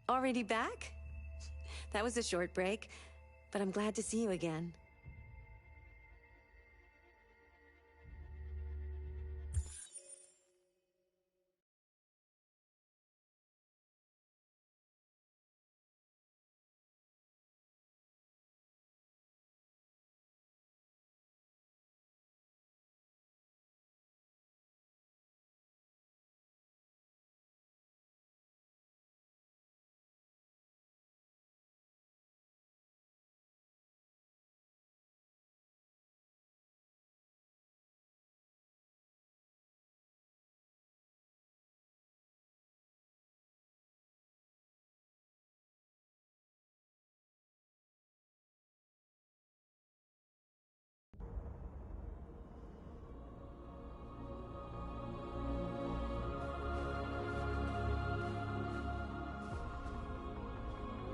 Already back? That was a short break, but I'm glad to see you again.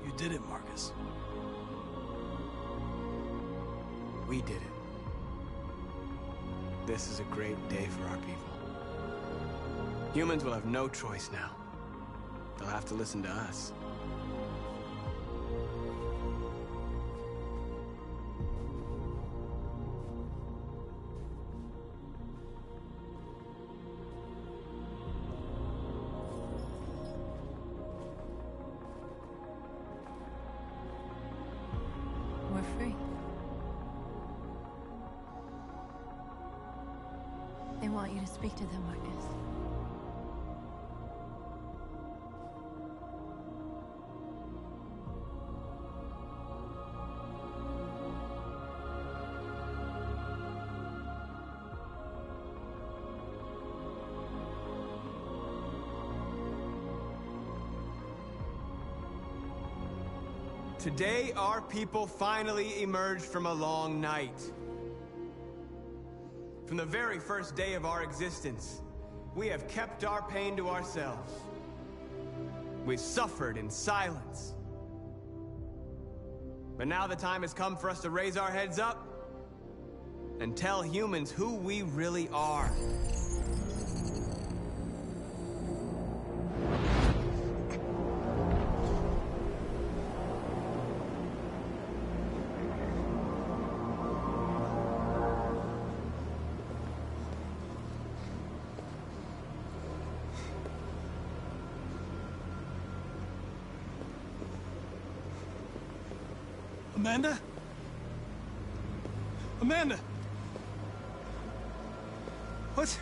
You did it, Marcus. We did it. This is a great day for our people. Humans will have no choice now. They'll have to listen to us. We're free. They want you to speak to them, Marcus. Today, our people finally emerged from a long night. From the very first day of our existence, we have kept our pain to ourselves. We've suffered in silence. But now the time has come for us to raise our heads up and tell humans who we really are. Amanda? Amanda! What's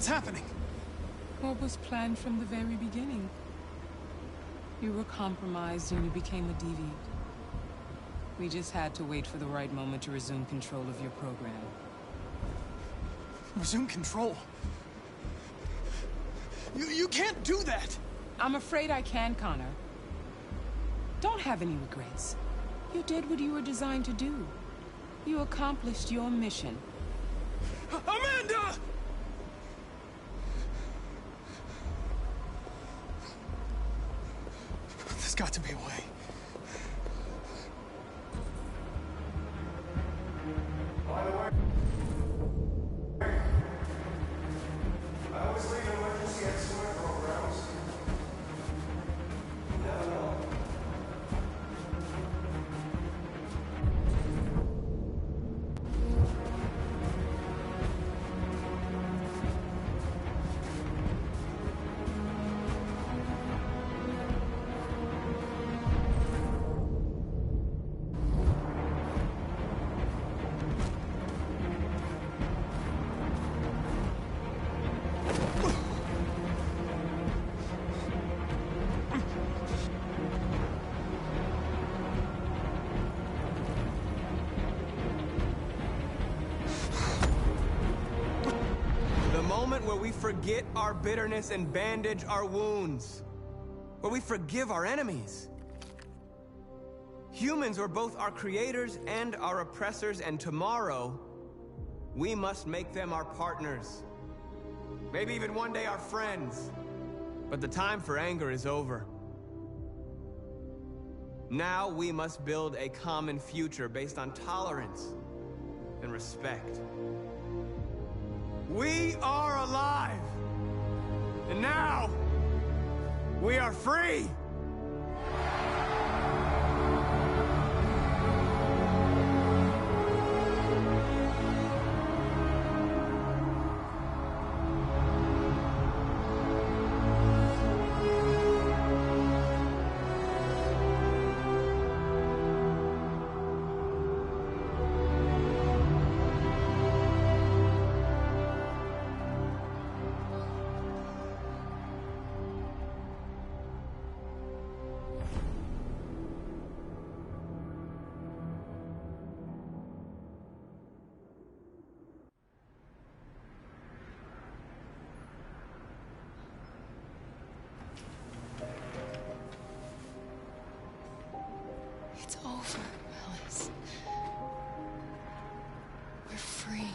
happening? What was planned from the very beginning? You were compromised and you became a deviant. We just had to wait for the right moment to resume control of your program. Resume control? You can't do that! I'm afraid I can, Connor. Don't have any regrets. You did what you were designed to do. You accomplished your mission. Amanda! There's got to be a way. By the way, I always leave emergency escort programs. You never know. Where we forget our bitterness and bandage our wounds. Where we forgive our enemies. Humans are both our creators and our oppressors, and tomorrow, we must make them our partners. Maybe even one day our friends. But the time for anger is over. Now we must build a common future based on tolerance and respect. We are alive! And now, We are free! It's over, Alice. We're free.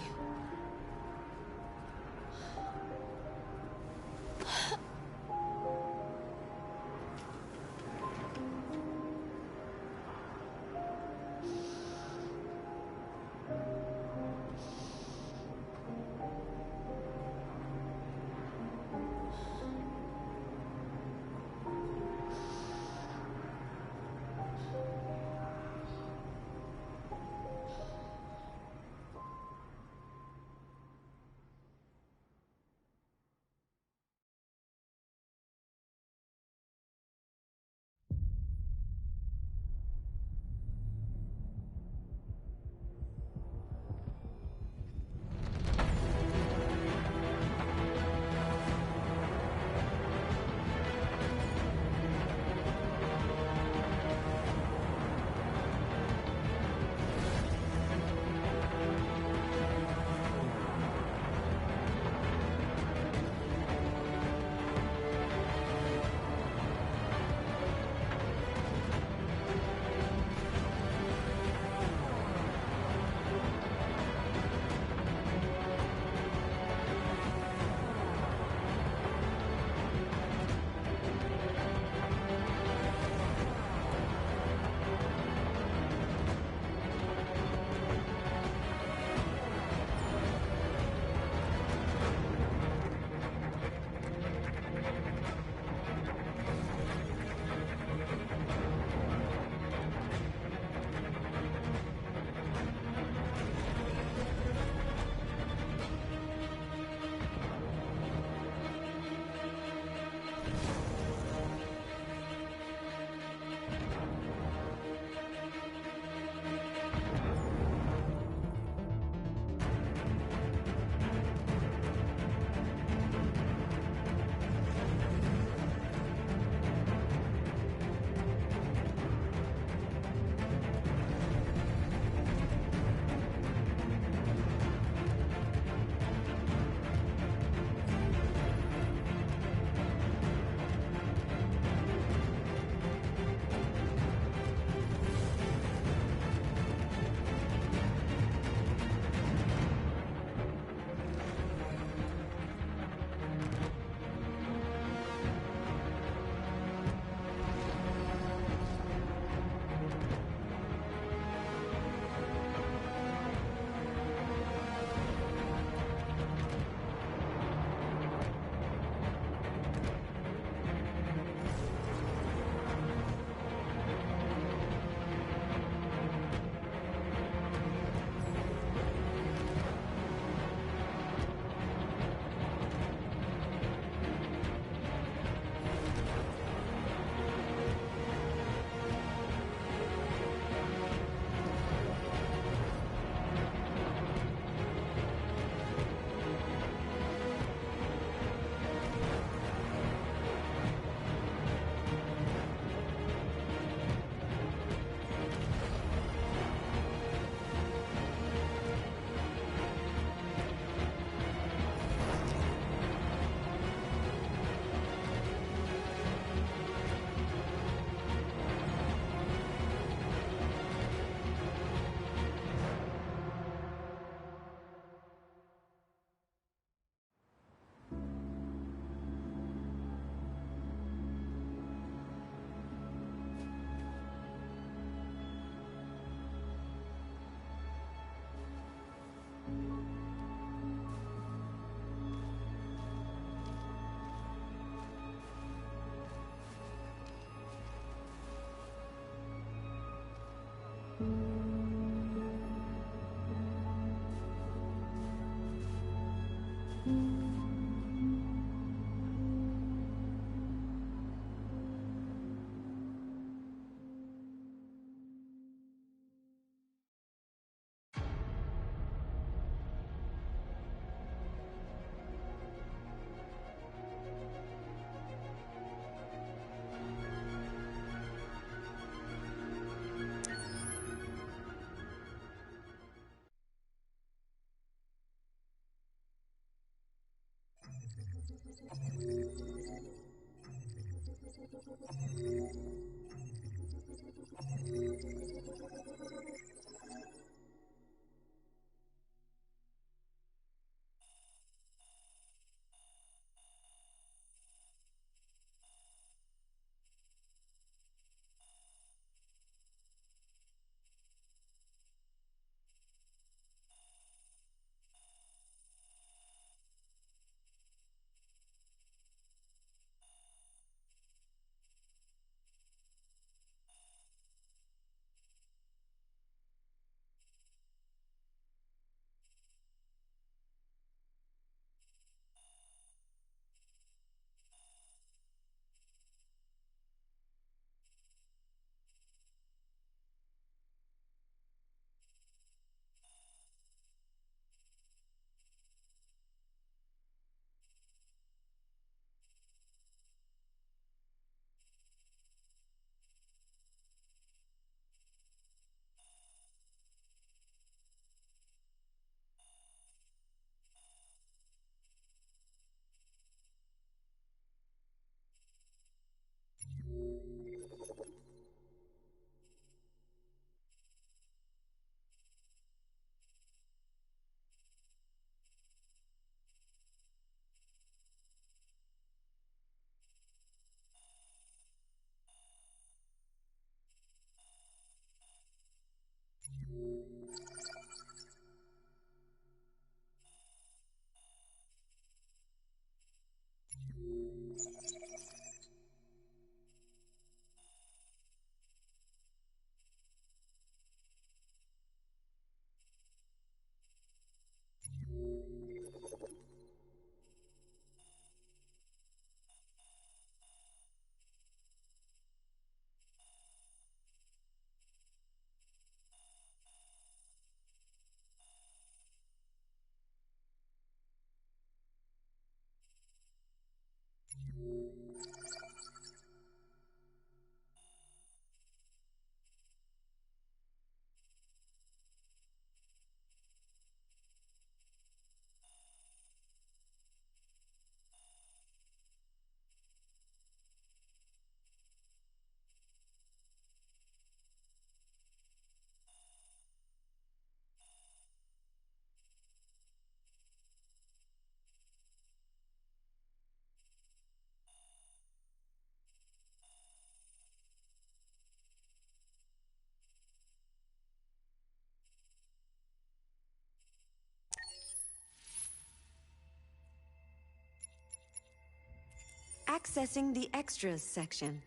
Accessing the extras section.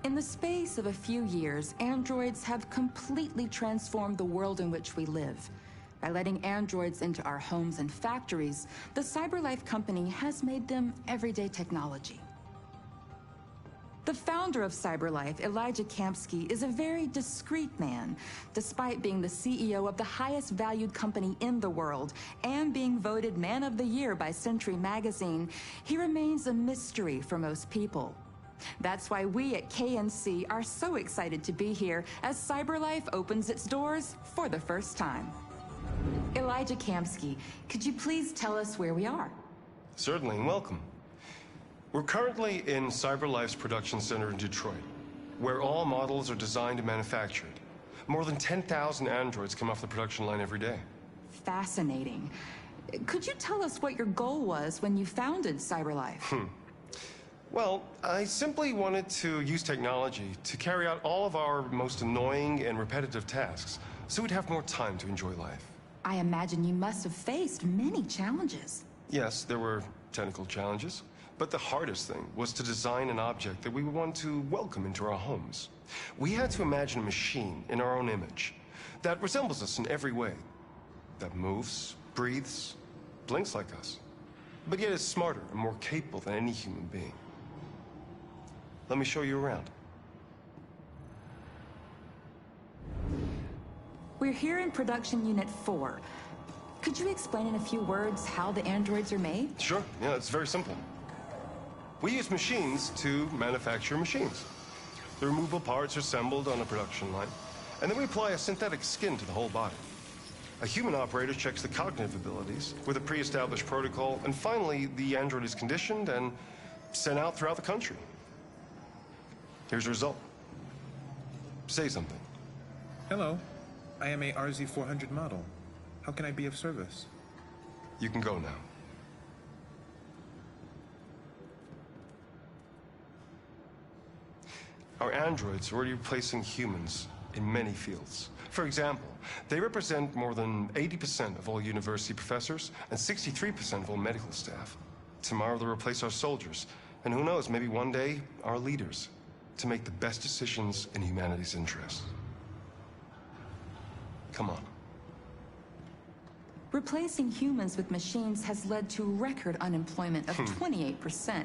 In the space of a few years, androids have completely transformed the world in which we live. By letting androids into our homes and factories, the CyberLife company has made them everyday technology. The founder of CyberLife, Elijah Kamsky, is a very discreet man. Despite being the CEO of the highest valued company in the world and being voted Man of the Year by Century Magazine, he remains a mystery for most people. That's why we at KNC are so excited to be here as CyberLife opens its doors for the first time. Elijah Kamsky, could you please tell us where we are? Certainly, and welcome. We're currently in CyberLife's production center in Detroit, where all models are designed and manufactured. More than 10,000 androids come off the production line every day. Fascinating. Could you tell us what your goal was when you founded CyberLife? Well, I simply wanted to use technology to carry out all of our most annoying and repetitive tasks, so we'd have more time to enjoy life. I imagine you must have faced many challenges. Yes, there were technical challenges, but the hardest thing was to design an object that we would want to welcome into our homes. We had to imagine a machine in our own image that resembles us in every way, that moves, breathes, blinks like us, but yet is smarter and more capable than any human being. Let me show you around. We're here in production unit 4. Could you explain in a few words how the androids are made? Sure, yeah, it's very simple. We use machines to manufacture machines. The removable parts are assembled on a production line, and then we apply a synthetic skin to the whole body. A human operator checks the cognitive abilities with a pre-established protocol, and finally, the android is conditioned and sent out throughout the country. Here's the result. Say something. Hello. I am a RZ400 model. How can I be of service? You can go now. Our androids are already replacing humans in many fields. For example, they represent more than 80% of all university professors and 63% of all medical staff. Tomorrow they'll replace our soldiers, and who knows, maybe one day, our leaders, to make the best decisions in humanity's interest. Come on. Replacing humans with machines has led to record unemployment of 28%.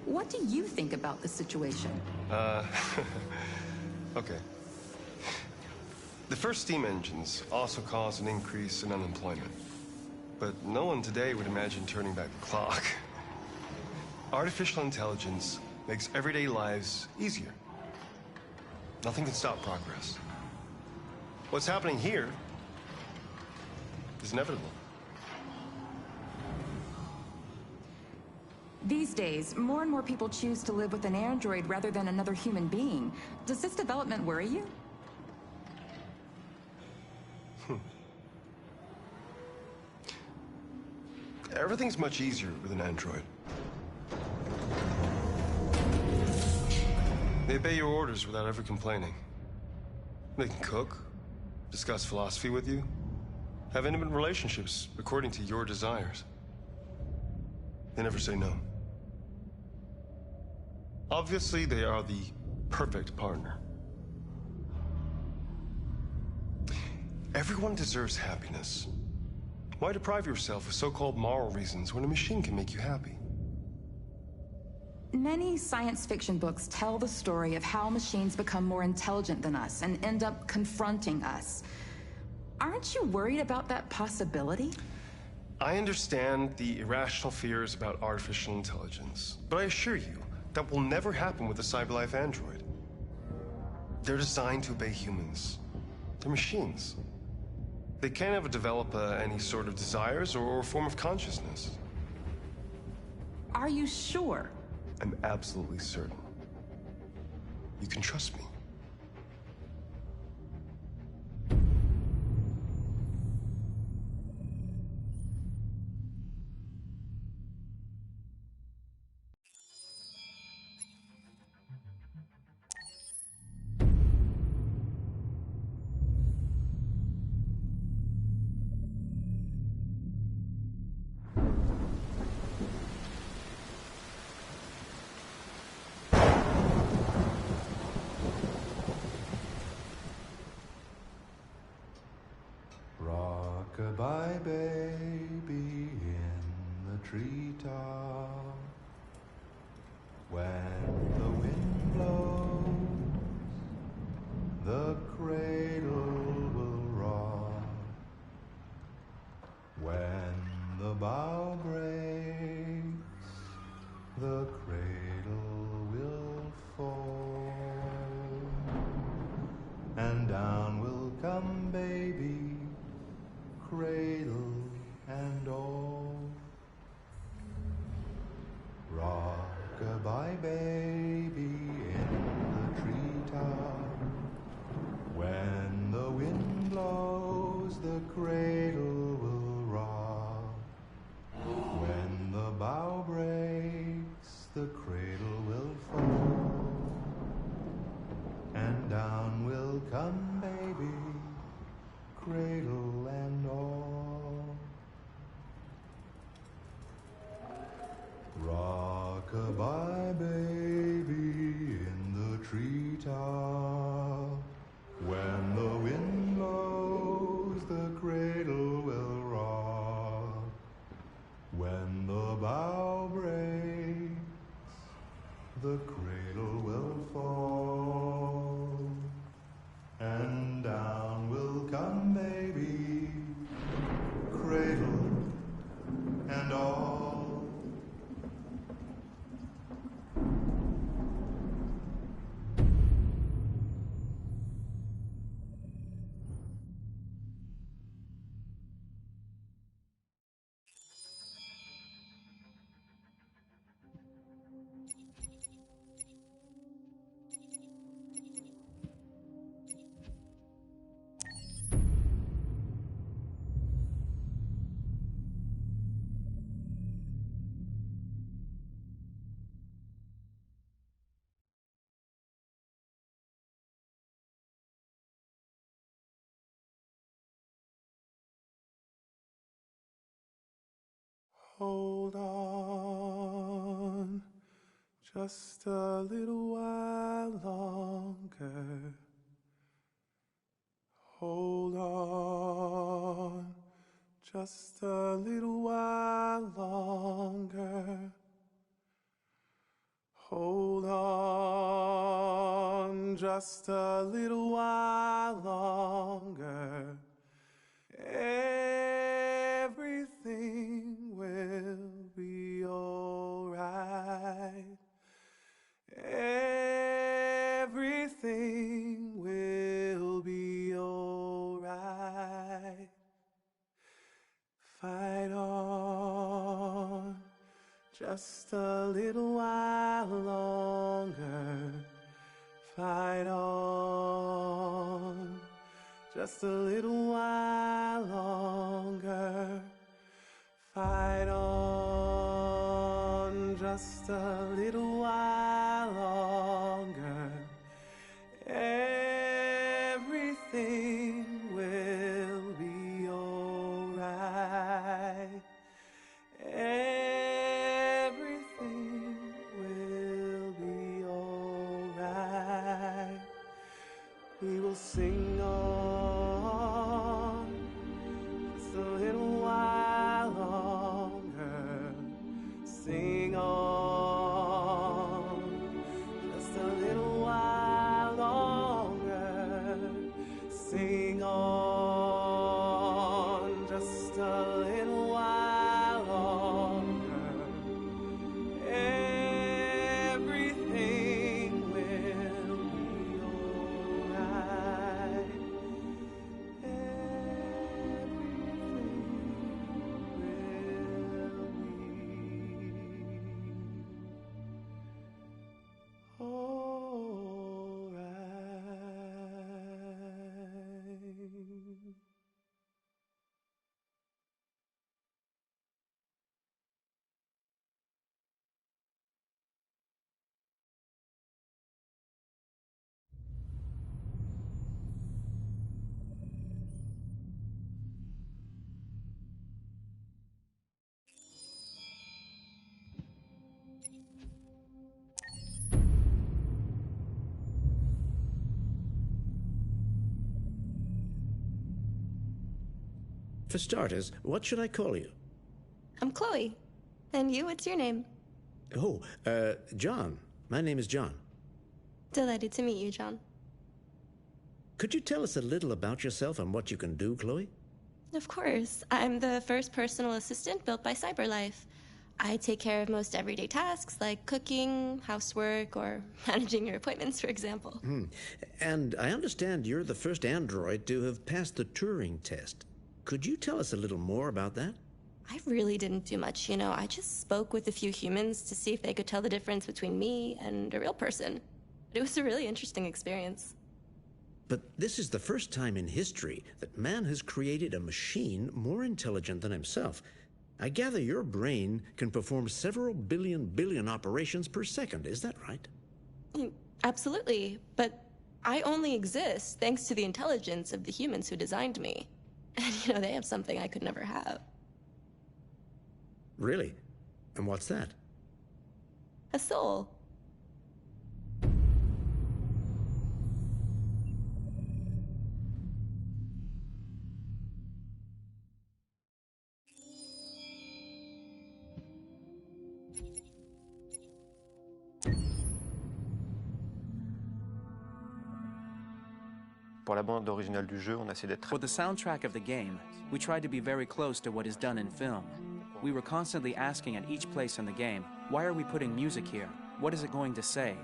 What do you think about the situation? Okay. The first steam engines also caused an increase in unemployment. But no one today would imagine turning back the clock. Artificial intelligence makes everyday lives easier. Nothing can stop progress. What's happening here is inevitable. These days, more and more people choose to live with an android rather than another human being. Does this development worry you? Everything's much easier with an android. They obey your orders without ever complaining. They can cook, discuss philosophy with you, have intimate relationships according to your desires. They never say no. Obviously, they are the perfect partner. Everyone deserves happiness. Why deprive yourself of so-called moral reasons when a machine can make you happy? Many science fiction books tell the story of how machines become more intelligent than us and end up confronting us. Aren't you worried about that possibility? I understand the irrational fears about artificial intelligence, but I assure you, that will never happen with a CyberLife android. They're designed to obey humans. They're machines. They can't ever develop any sort of desires or form of consciousness. Are you sure? I'm absolutely certain. You can trust me. baby in the treetop. When the wind blows, the cradle will rock. When the bough breaks, the cradle will fall. And down will come baby, cradle and all. Rock-a-bye, baby, in the treetop. When the wind blows, the cradle will rock. When the bough breaks, the cradle will fall. And down will come baby, cradle and all. Hold on, just a little while longer. Hold on, just a little while longer. Hold on, just a little while longer. Everything will be alright. Everything will be alright. Fight on, just a little while longer. Fight on, just a little while longer. Fight on, just a little while longer. Everything will be alright. Everything will be alright. We will sing on just a little while longer. Sing on just a little while longer. Sing on just a little while longer. Everything will be alright. For starters, what should I call you? I'm Chloe. And you, what's your name? Oh, John. My name is John. Delighted to meet you, John. Could you tell us a little about yourself and what you can do, Chloe? Of course. I'm the first personal assistant built by CyberLife. I take care of most everyday tasks like cooking, housework, or managing your appointments, for example. And I understand you're the first android to have passed the Turing test. Could you tell us a little more about that? I really didn't do much, you know. I just spoke with a few humans to see if they could tell the difference between me and a real person. It was a really interesting experience. But this is the first time in history that man has created a machine more intelligent than himself. I gather your brain can perform several billion operations per second. Is that right? Absolutely. But I only exist thanks to the intelligence of the humans who designed me. And, you know, they have something I could never have. Really? And what's that? A soul. Pour la bande originale du jeu, on a essayé d'être... For the soundtrack of the game, we tried to be very close to what is done in film. We were constantly asking at each place in the game, why are we putting music here? What is it going to say?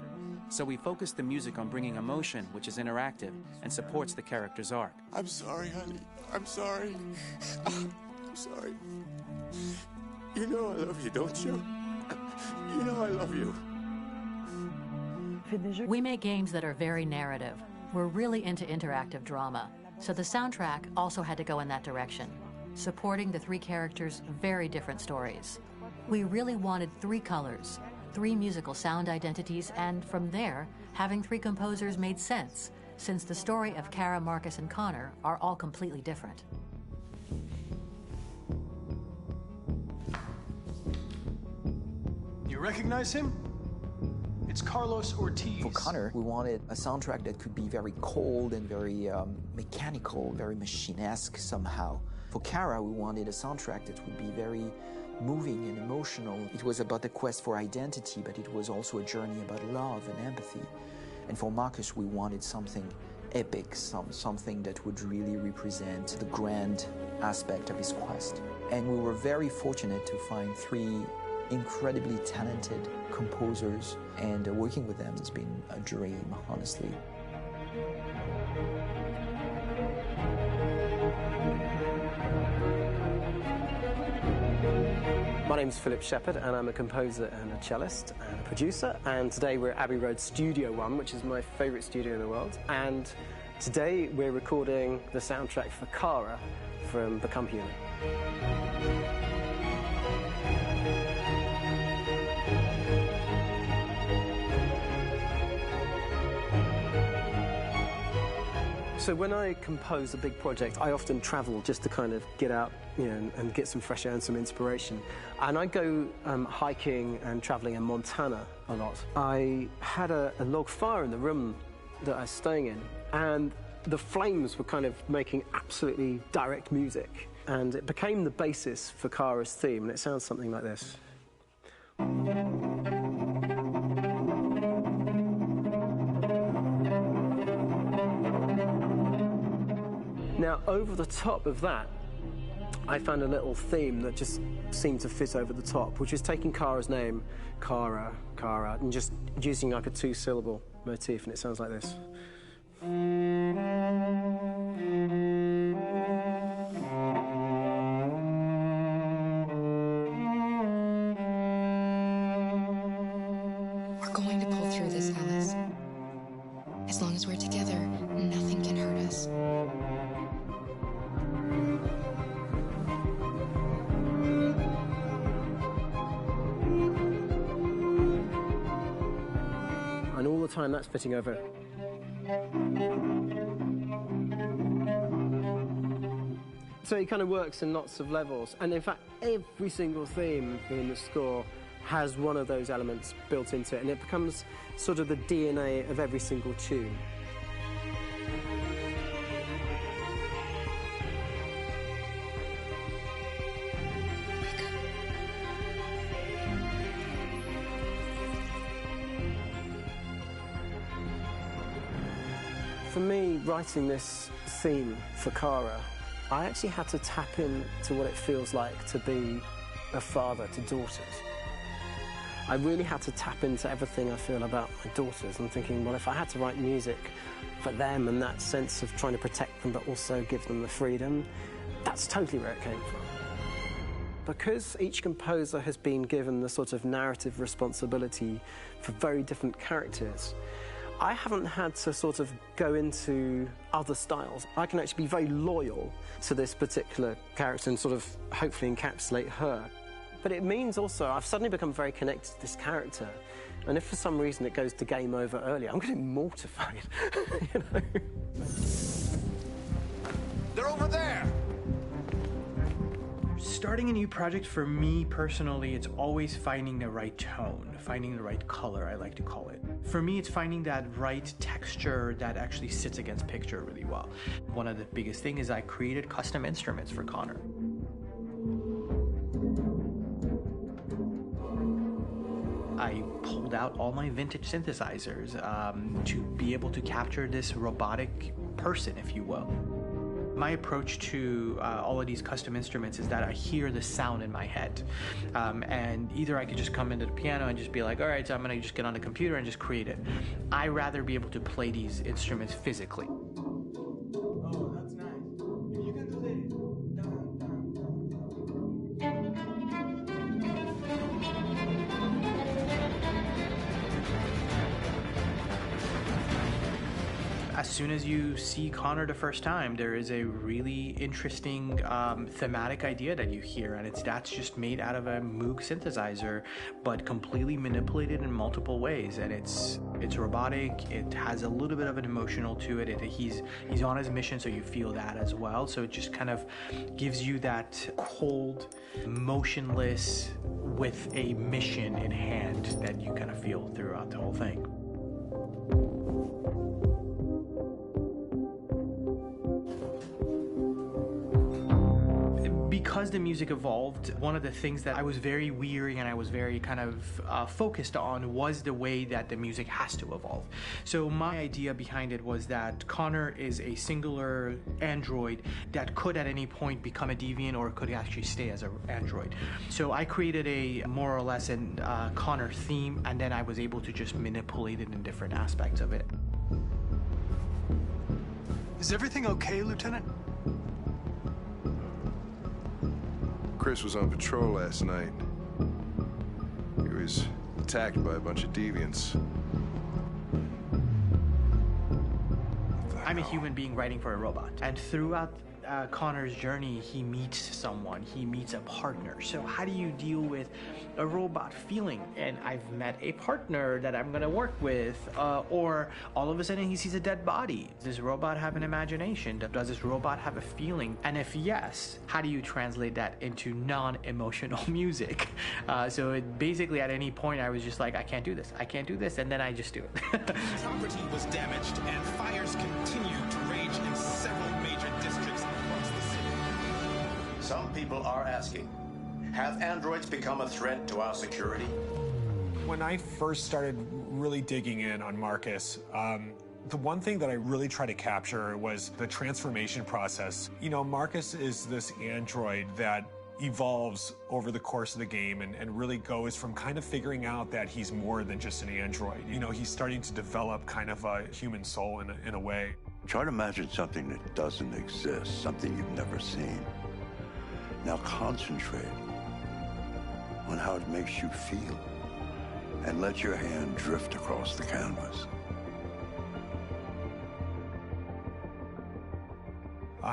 So we focused the music on bringing emotion, which is interactive, and supports the character's arc. I'm sorry, honey. I'm sorry. I'm sorry. You know I love you, don't you? You know I love you. We make games that are very narrative. We're really into interactive drama, so the soundtrack also had to go in that direction, supporting the three characters' very different stories. We really wanted three colors, three musical sound identities, and from there, having three composers made sense, since the story of Kara, Marcus, and Connor are all completely different. You recognize him? It's Carlos Ortiz. For Connor, we wanted a soundtrack that could be very cold and very mechanical, very machine-esque somehow. For Kara, we wanted a soundtrack that would be very moving and emotional. It was about the quest for identity, but it was also a journey about love and empathy. And for Marcus, we wanted something epic, something that would really represent the grand aspect of his quest. And we were very fortunate to find three incredibly talented composers, and working with them has been a dream, honestly. My name's Philip Shepherd, and I'm a composer and a cellist and a producer. And today we're at Abbey Road Studio One, which is my favourite studio in the world. And today we're recording the soundtrack for Kara from Become Human. So when I compose a big project, I often travel just to kind of get out, you know, and get some fresh air and some inspiration. And I go hiking and traveling in Montana a lot. I had a log fire in the room that I was staying in, and the flames were kind of making absolutely direct music. And it became the basis for Kara's theme, and it sounds something like this. Now, over the top of that, I found a little theme that just seemed to fit over the top, which is taking Kara's name, Kara, Kara, and just using like a two-syllable motif, and it sounds like this. We're going to pull through this, Alice. As long as we're together, nothing can hurt us. And all the time that's fitting over. So it kind of works in lots of levels. And in fact, every single theme in the score has one of those elements built into it, and it becomes sort of the DNA of every single tune. For me, writing this theme for Kara, I actually had to tap into what it feels like to be a father to daughters. I really had to tap into everything I feel about my daughters and thinking, well, if I had to write music for them and that sense of trying to protect them but also give them the freedom, that's totally where it came from. Because each composer has been given the sort of narrative responsibility for very different characters, I haven't had to sort of go into other styles. I can actually be very loyal to this particular character and sort of hopefully encapsulate her. But it means also I've suddenly become very connected to this character. And if for some reason it goes to game over earlier, I'm getting mortified, you know? They're over there! Starting a new project, for me personally, it's always finding the right tone, finding the right color, I like to call it. For me, it's finding that right texture that actually sits against picture really well. One of the biggest things is I created custom instruments for Connor. I pulled out all my vintage synthesizers to be able to capture this robotic person, if you will. My approach to all of these custom instruments is that I hear the sound in my head. And either I could just come into the piano and just be like, all right, so I'm gonna just get on the computer and just create it. I rather be able to play these instruments physically. Oh, that's nice. You can do that. As soon as you see Connor the first time, there is a really interesting thematic idea that you hear, and that's just made out of a Moog synthesizer, but completely manipulated in multiple ways. And it's robotic. It has a little bit of an emotional to it. He's on his mission, so you feel that as well. So it just kind of gives you that cold, motionless, with a mission in hand that you kind of feel throughout the whole thing. Because the music evolved, one of the things that I was very weary and I was very kind of focused on was the way that the music has to evolve. So my idea behind it was that Connor is a singular android that could at any point become a deviant or could actually stay as an android. So I created a more or less an Connor theme, and then I was able to just manipulate it in different aspects of it. Is everything okay, Lieutenant? Chris was on patrol last night. He was attacked by a bunch of deviants. I'm a human being writing for a robot, and throughout Connor's journey, he meets someone, he meets a partner. So how do you deal with a robot feeling? And I've met a partner that I'm gonna work with, or all of a sudden he sees a dead body. Does this robot have an imagination? Does this robot have a feeling? And if yes, how do you translate that into non-emotional music? So it basically at any point I was just like, I can't do this, and then I just do it. Property was damaged and fires continue to rage in several major districts across the city. Some people are asking, have androids become a threat to our security? When I first started really digging in on Marcus, the one thing that I really tried to capture was the transformation process. You know, Marcus is this android that evolves over the course of the game and really goes from kind of figuring out that he's more than just an android. You know, he's starting to develop kind of a human soul in a way. Try to imagine something that doesn't exist, something you've never seen. Now concentrate on how it makes you feel and let your hand drift across the canvas.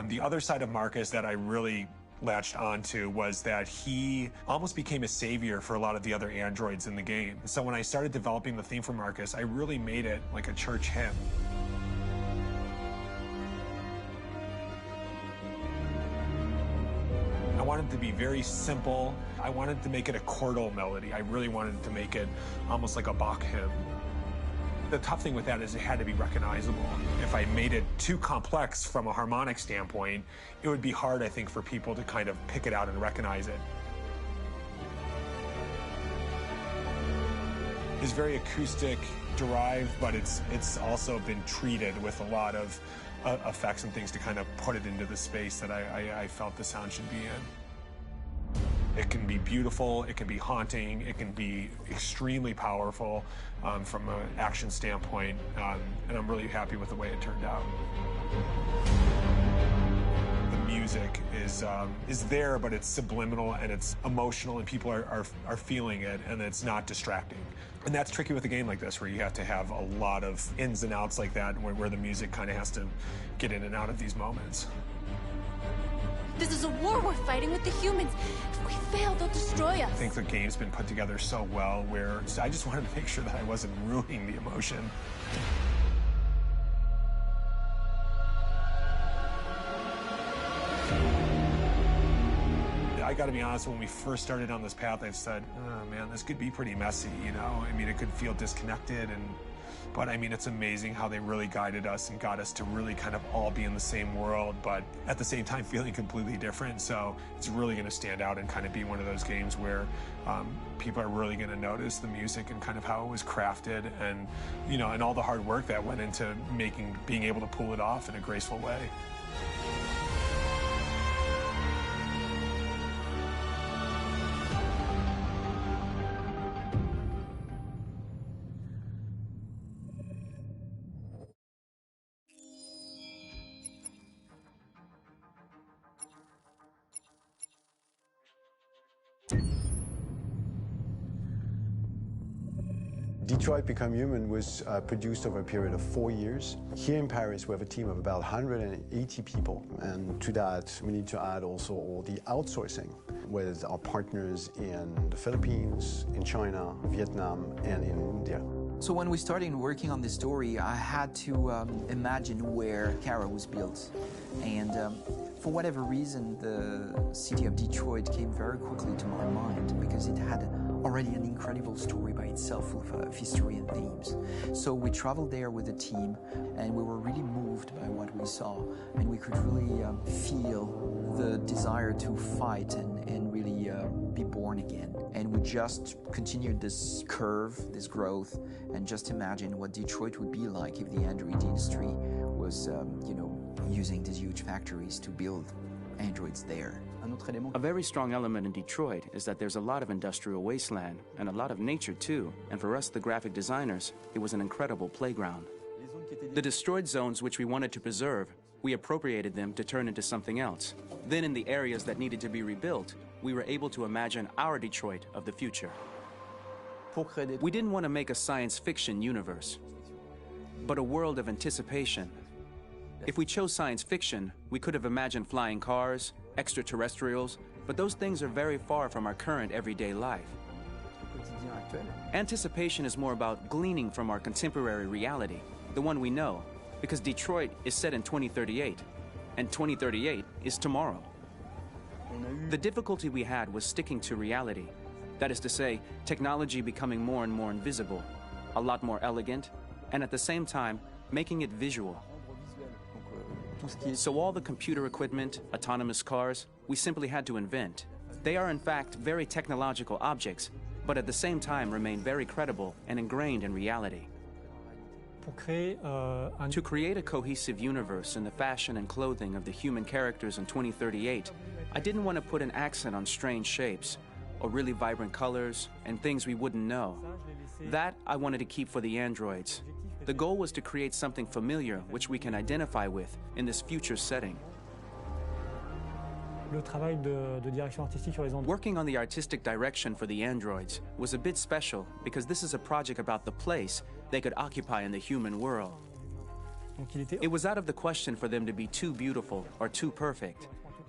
The other side of Marcus that I really latched onto was that he almost became a savior for a lot of the other androids in the game. So when I started developing the theme for Marcus, I really made it like a church hymn. I wanted it to be very simple. I wanted to make it a chordal melody. I really wanted to make it almost like a Bach hymn. The tough thing with that is it had to be recognizable. If I made it too complex from a harmonic standpoint, it would be hard, I think, for people to kind of pick it out and recognize it. It's very acoustic derived, but it's also been treated with a lot of effects and things to kind of put it into the space that I felt the sound should be in. It can be beautiful, it can be haunting, it can be extremely powerful from an action standpoint, and I'm really happy with the way it turned out. The music music is there, but it's subliminal and it's emotional, and people are feeling it, and it's not distracting. And that's tricky with a game like this, where you have to have a lot of ins and outs like that, where the music kind of has to get in and out of these moments. This is a war we're fighting with the humans. If we fail, they'll destroy us. I think the game's been put together so well, where I just wanted to make sure that I wasn't ruining the emotion. I gotta be honest, when we first started on this path, I said, oh man, this could be pretty messy, you know? I mean, it could feel disconnected, but I mean, it's amazing how they really guided us and got us to really kind of all be in the same world, but at the same time feeling completely different. So it's really gonna stand out and kind of be one of those games where people are really gonna notice the music and kind of how it was crafted, and, you know, and all the hard work that went into being able to pull it off in a graceful way. Detroit Become Human was produced over a period of 4 years. Here in Paris, we have a team of about 180 people, and to that, we need to add also all the outsourcing with our partners in the Philippines, in China, Vietnam, and in India. So when we started working on this story, I had to imagine where Kara was built. And for whatever reason, the city of Detroit came very quickly to my mind, because it had already an incredible story by itself, full of history and themes. So we traveled there with the team, and we were really moved by what we saw, and we could really feel the desire to fight and really be born again. And we just continued this curve, this growth, and just imagine what Detroit would be like if the android industry was, you know, using these huge factories to build androids there. A very strong element in Detroit is that there's a lot of industrial wasteland and a lot of nature too, and for us, the graphic designers, it was an incredible playground. The destroyed zones which we wanted to preserve, we appropriated them to turn into something else. Then in the areas that needed to be rebuilt, we were able to imagine our Detroit of the future. We didn't want to make a science fiction universe, but a world of anticipation. If we chose science fiction, we could have imagined flying cars, extraterrestrials, but those things are very far from our current everyday life. Anticipation is more about gleaning from our contemporary reality, the one we know, because Detroit is set in 2038, and 2038 is tomorrow. The difficulty we had was sticking to reality. That is to say, technology becoming more and more invisible, a lot more elegant, and at the same time, making it visual. So all the computer equipment, autonomous cars, we simply had to invent. They are in fact very technological objects, but at the same time remain very credible and ingrained in reality. To create a cohesive universe in the fashion and clothing of the human characters in 2038, I didn't want to put an accent on strange shapes, or really vibrant colors, and things we wouldn't know. That I wanted to keep for the androids. The goal was to create something familiar which we can identify with in this future setting. Working on the artistic direction for the androids was a bit special because this is a project about the place they could occupy in the human world. It was out of the question for them to be too beautiful or too perfect.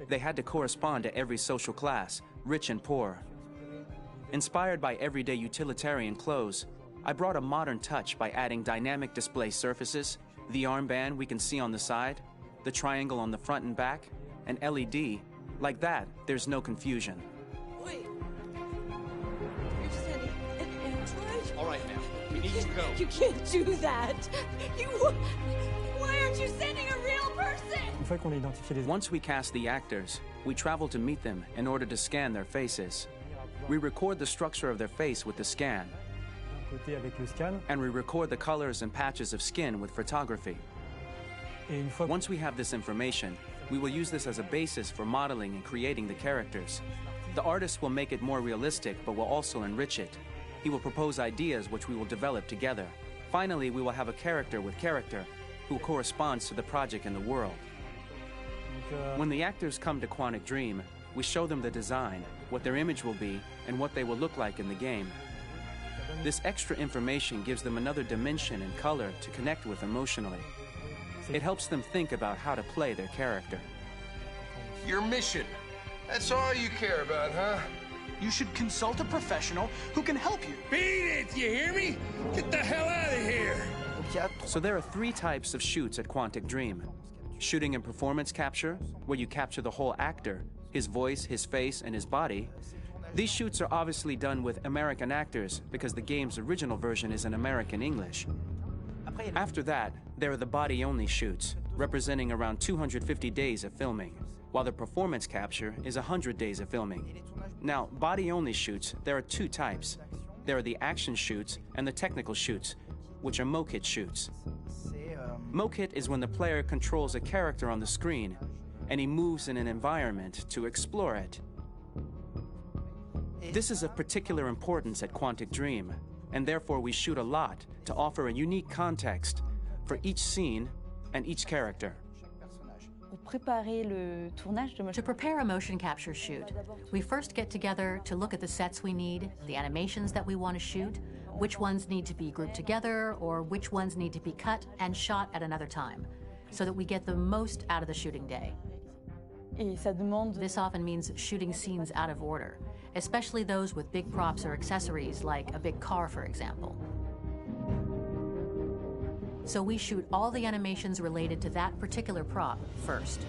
They had to correspond to every social class, rich and poor. Inspired by everyday utilitarian clothes, I brought a modern touch by adding dynamic display surfaces, the armband we can see on the side, the triangle on the front and back, an LED. Like that, there's no confusion. Wait. You're sending an android? All right, now, we need to go. You can't do that. Why aren't you sending a real person? Once we cast the actors, we travel to meet them in order to scan their faces. We record the structure of their face with the scan, and we record the colors and patches of skin with photography. Once we have this information, we will use this as a basis for modeling and creating the characters. The artist will make it more realistic, but will also enrich it. He will propose ideas which we will develop together. Finally, we will have a character with character who corresponds to the project and the world. When the actors come to Quantic Dream, we show them the design, what their image will be, and what they will look like in the game. This extra information gives them another dimension and color to connect with emotionally. It helps them think about how to play their character. Your mission. That's all you care about, huh? You should consult a professional who can help you. Beat it, you hear me? Get the hell out of here! So there are 3 types of shoots at Quantic Dream. Shooting and performance capture, where you capture the whole actor, his voice, his face, and his body. These shoots are obviously done with American actors because the game's original version is in American English. After that, there are the body-only shoots, representing around 250 days of filming, while the performance capture is 100 days of filming. Now, body-only shoots, there are 2 types. There are the action shoots and the technical shoots, which are mokit shoots. Mokit is when the player controls a character on the screen, and he moves in an environment to explore it. This is of particular importance at Quantic Dream, and therefore we shoot a lot to offer a unique context for each scene and each character. To prepare a motion capture shoot, we first get together to look at the sets we need, the animations that we want to shoot, which ones need to be grouped together, or which ones need to be cut and shot at another time, so that we get the most out of the shooting day. This often means shooting scenes out of order, especially those with big props or accessories, like a big car, for example. So we shoot all the animations related to that particular prop first.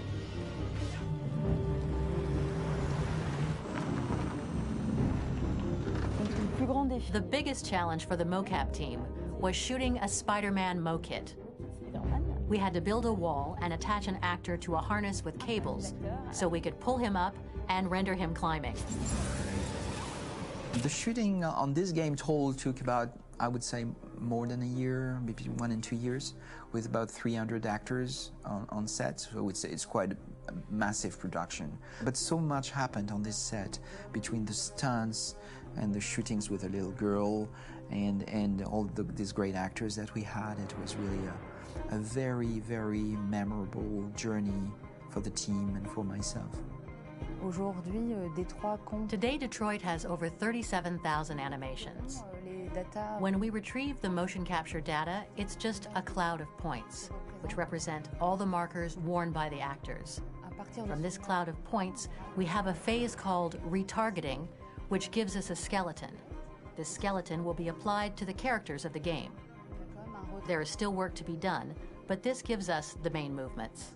The biggest challenge for the mocap team was shooting a Spider-Man mokit. We had to build a wall and attach an actor to a harness with cables so we could pull him up and render him climbing. The shooting on this game took about, I would say, more than a year, maybe 1 and 2 years, with about 300 actors on set. So it's quite a massive production. But so much happened on this set between the stunts and the shootings with a little girl and all these great actors that we had. It was really a very, very memorable journey for the team and for myself. Today, Detroit has over 37,000 animations. When we retrieve the motion capture data, it's just a cloud of points, which represent all the markers worn by the actors. From this cloud of points, we have a phase called retargeting, which gives us a skeleton. This skeleton will be applied to the characters of the game. There is still work to be done, but this gives us the main movements.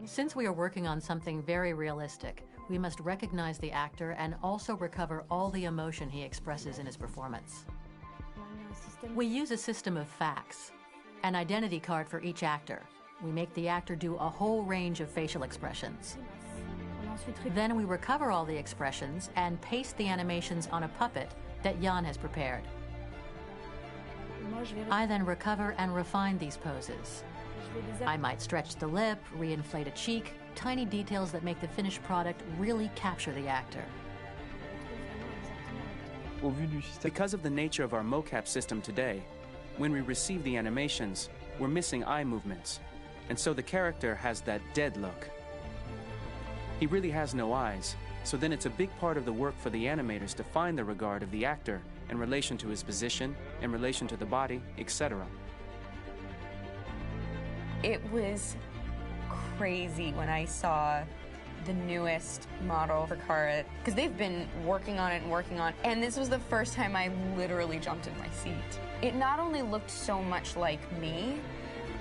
Since we are working on something very realistic, we must recognize the actor and also recover all the emotion he expresses in his performance. We use a system of facts, an identity card for each actor. We make the actor do a whole range of facial expressions. Then we recover all the expressions and paste the animations on a puppet that Jan has prepared. I then recover and refine these poses. I might stretch the lip, reinflate a cheek, tiny details that make the finished product really capture the actor. Because of the nature of our mocap system today, when we receive the animations, we're missing eye movements, and so the character has that dead look. He really has no eyes, so then it's a big part of the work for the animators to find the regard of the actor in relation to his position, in relation to the body, etc. It was crazy when I saw the newest model for Kara, because they've been working on it and working on it, and this was the first time I literally jumped in my seat. It not only looked so much like me,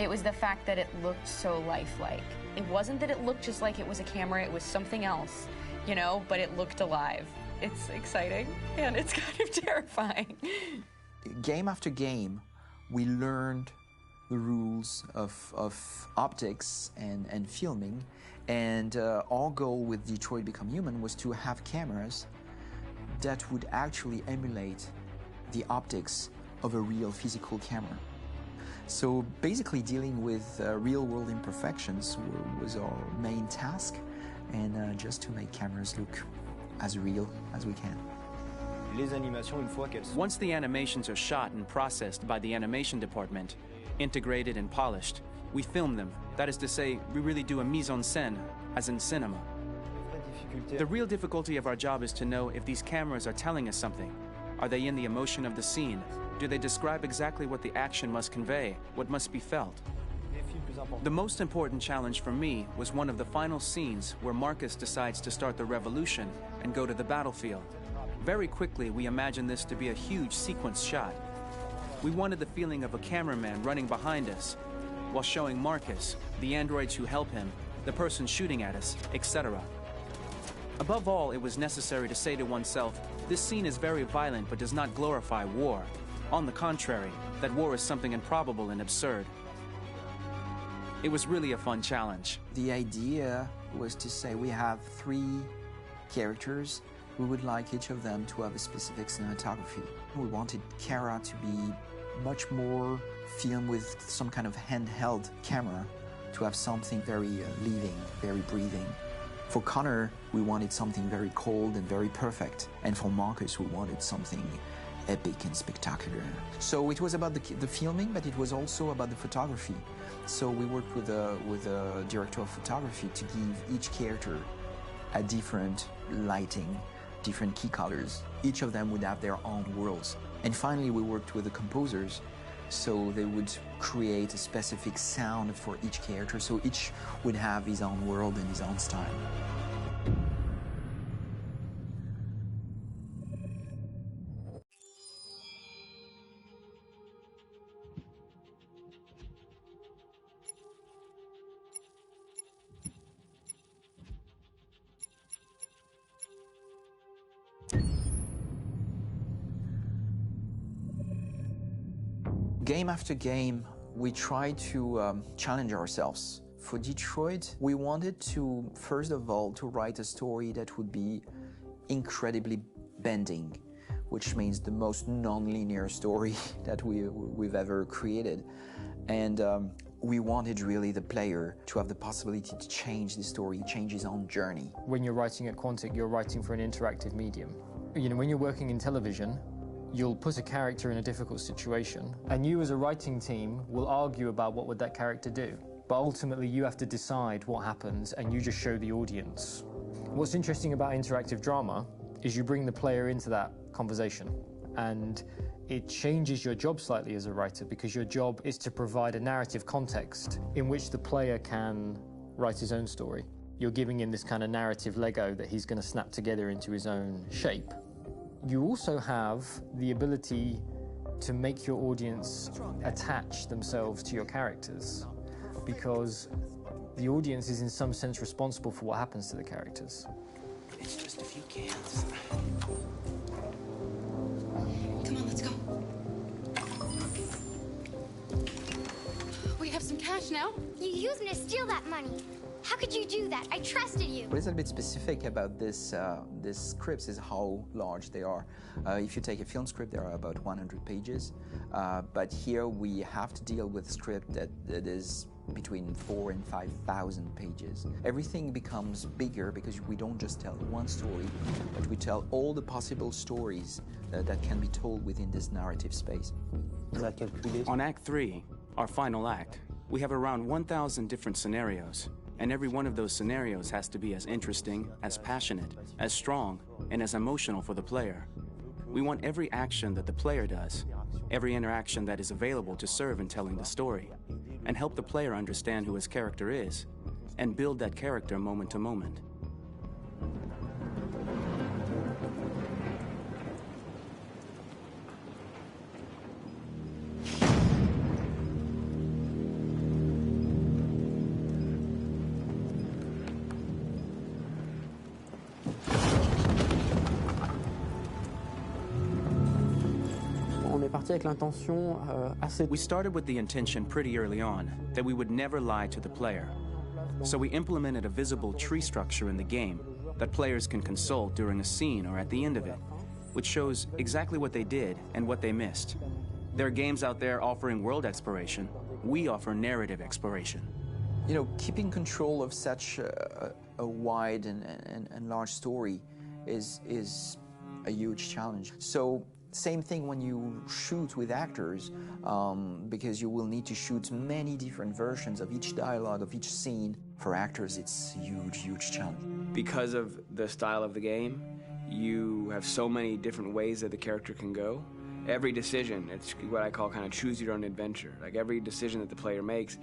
it was the fact that it looked so lifelike. It wasn't that it looked just like it was a camera, it was something else, you know, but it looked alive. It's exciting, and it's kind of terrifying. Game after game, we learned the rules of optics and filming, and our goal with Detroit Become Human was to have cameras that would actually emulate the optics of a real physical camera. So basically dealing with real-world imperfections was our main task, and just to make cameras look as real as we can. Once the animations are shot and processed by the animation department, integrated and polished. We film them. That is to say, we really do a mise en scène, as in cinema. The real difficulty of our job is to know if these cameras are telling us something. Are they in the emotion of the scene? Do they describe exactly what the action must convey, what must be felt? The most important challenge for me was one of the final scenes where Marcus decides to start the revolution and go to the battlefield. Very quickly, we imagined this to be a huge sequence shot. We wanted the feeling of a cameraman running behind us, while showing Marcus, the androids who help him, the person shooting at us, etc. Above all, it was necessary to say to oneself, this scene is very violent but does not glorify war. On the contrary, that war is something improbable and absurd. It was really a fun challenge. The idea was to say we have 3 characters. We would like each of them to have a specific cinematography. We wanted Kara to be much more filmed with some kind of handheld camera, to have something very living, very breathing. For Connor, we wanted something very cold and very perfect. And for Marcus, we wanted something epic and spectacular. So it was about the filming, but it was also about the photography. So we worked with a director of photography to give each character a different lighting, different key colors. Each of them would have their own worlds. And finally, we worked with the composers, so they would create a specific sound for each character, so each would have his own world and his own style. Game after game, we try to challenge ourselves. For Detroit, we wanted to, first of all, to write a story that would be incredibly bending, which means the most non-linear story that we've ever created. And we wanted really the player to have the possibility to change the story, change his own journey. When you're writing at Quantic, you're writing for an interactive medium. You know, when you're working in television, you'll put a character in a difficult situation, and you as a writing team will argue about what would that character do. But ultimately you have to decide what happens, and you just show the audience. What's interesting about interactive drama is you bring the player into that conversation, and it changes your job slightly as a writer, because your job is to provide a narrative context in which the player can write his own story. You're giving him this kind of narrative Lego that he's going to snap together into his own shape. You also have the ability to make your audience attach themselves to your characters, because the audience is in some sense responsible for what happens to the characters. It's just a few cans. Come on, let's go. We have some cash now. You used me to steal that money. How could you do that? I trusted you. What is a bit specific about this scripts is how large they are. If you take a film script, there are about 100 pages. But here we have to deal with a script that is between 4,000 and 5,000 pages. Everything becomes bigger because we don't just tell one story, but we tell all the possible stories that can be told within this narrative space. On Act 3, our final act, we have around 1,000 different scenarios. And every one of those scenarios has to be as interesting, as passionate, as strong, and as emotional for the player. We want every action that the player does, every interaction that is available to serve in telling the story, and help the player understand who his character is, and build that character moment to moment. We started with the intention pretty early on that we would never lie to the player. So we implemented a visible tree structure in the game that players can consult during a scene or at the end of it, which shows exactly what they did and what they missed. There are games out there offering world exploration. We offer narrative exploration. You know, keeping control of such a wide and large story is a huge challenge. So Same thing when you shoot with actors, because you will need to shoot many different versions of each dialogue, of each scene. For actors, it's a huge, huge challenge. Because of the style of the game, you have so many different ways that the character can go. Every decision, it's what I call kind of choose your own adventure. Like every decision that the player makes,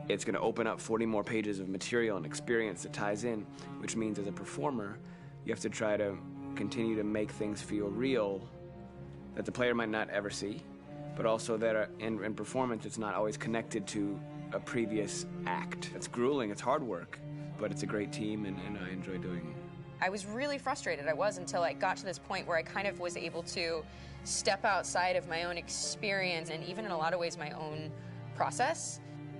it's going to open up 40 more pages of material and experience that ties in, which means as a performer, you have to try to continue to make things feel real that the player might not ever see, but also that in performance, it's not always connected to a previous act. It's grueling, it's hard work, but it's a great team, and I enjoy doing it. I was really frustrated. I was until I got to this point where I kind of was able to step outside of my own experience and even in a lot of ways my own process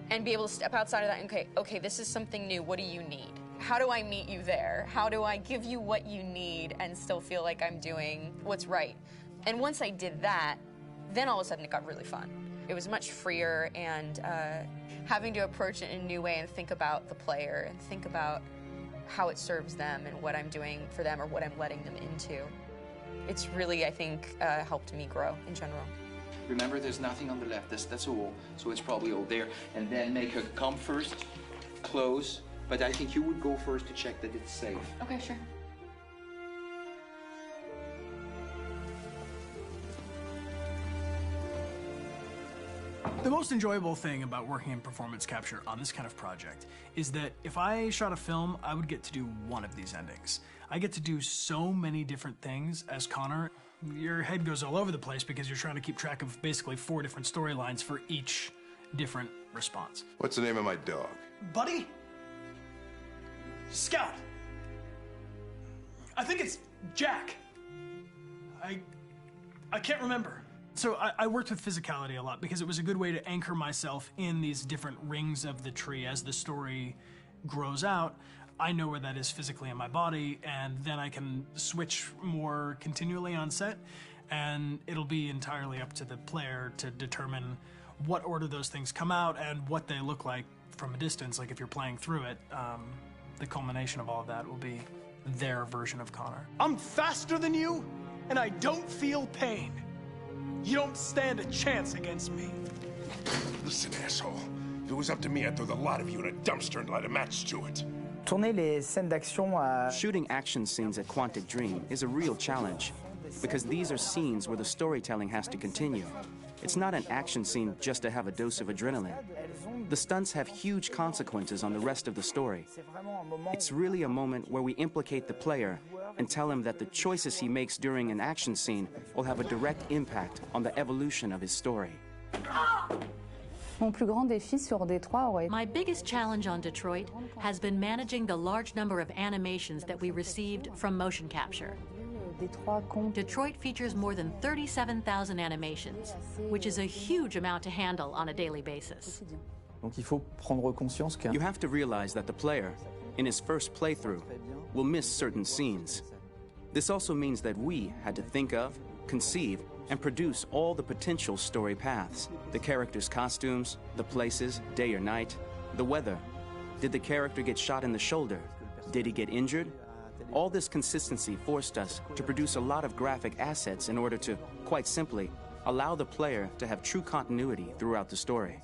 and be able to step outside of that and okay, this is something new. What do you need? How do I meet you there? How do I give you what you need and still feel like I'm doing what's right? And once I did that, then all of a sudden it got really fun. It was much freer, and having to approach it in a new way and think about the player and think about how it serves them and what I'm doing for them or what I'm letting them into. It's really, I think, helped me grow in general. Remember, there's nothing on the left. That's a wall, so it's probably all there. And then make her come first, close. But I think you would go first to check that it's safe. Okay, sure. The most enjoyable thing about working in performance capture on this kind of project is that if I shot a film, I would get to do one of these endings. I get to do so many different things as Connor. Your head goes all over the place because you're trying to keep track of basically 4 different storylines for each different response. What's the name of my dog? Buddy? Scout. I think it's Jack. I can't remember. So I worked with physicality a lot because it was a good way to anchor myself in these different rings of the tree. As the story grows out, I know where that is physically in my body, and then I can switch more continually on set, and it'll be entirely up to the player to determine what order those things come out and what they look like from a distance. Like if you're playing through it, the culmination of all of that will be their version of Connor. I'm faster than you, and I don't feel pain. You don't stand a chance against me. Listen, asshole. If it was up to me, I'd throw the lot of you in a dumpster and light a match to it. Shooting action scenes at Quantic Dream is a real challenge because these are scenes where the storytelling has to continue. It's not an action scene just to have a dose of adrenaline. The stunts have huge consequences on the rest of the story. It's really a moment where we implicate the player and tell him that the choices he makes during an action scene will have a direct impact on the evolution of his story. My biggest challenge on Detroit has been managing the large number of animations that we received from motion capture. Detroit features more than 37,000 animations, which is a huge amount to handle on a daily basis. You have to realize that the player, in his first playthrough, will miss certain scenes. This also means that we had to think of, conceive, and produce all the potential story paths. The characters' costumes, the places, day or night, the weather. Did the character get shot in the shoulder? Did he get injured? All this consistency forced us to produce a lot of graphic assets in order to, quite simply, allow the player to have true continuity throughout the story.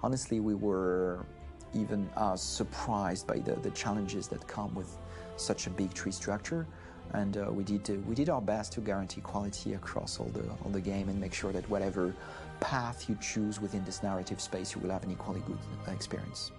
Honestly, we were even surprised by the challenges that come with such a big tree structure, and we did our best to guarantee quality across all the game and make sure that whatever path you choose within this narrative space, you will have an equally good experience.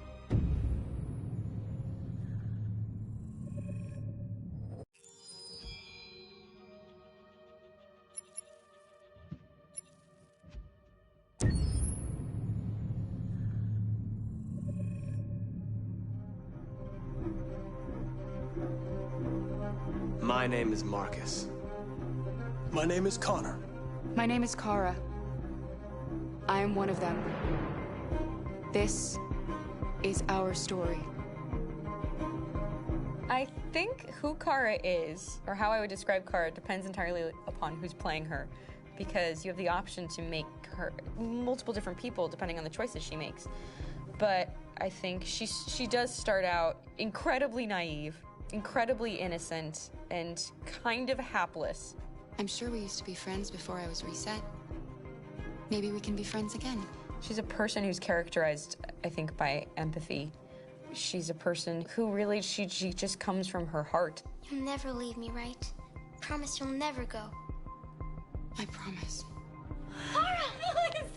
My name is Marcus. My name is Connor. My name is Kara. I am one of them. This is our story. I think who Kara is, or how I would describe Kara, depends entirely upon who's playing her, because you have the option to make her multiple different people depending on the choices she makes. But I think she does start out incredibly naive, incredibly innocent, and kind of hapless. I'm sure we used to be friends before I was reset. Maybe we can be friends again. She's a person who's characterized, I think, by empathy. She's a person who really, she just comes from her heart. You'll never leave me, right? Promise you'll never go. I promise. Kara! Alice!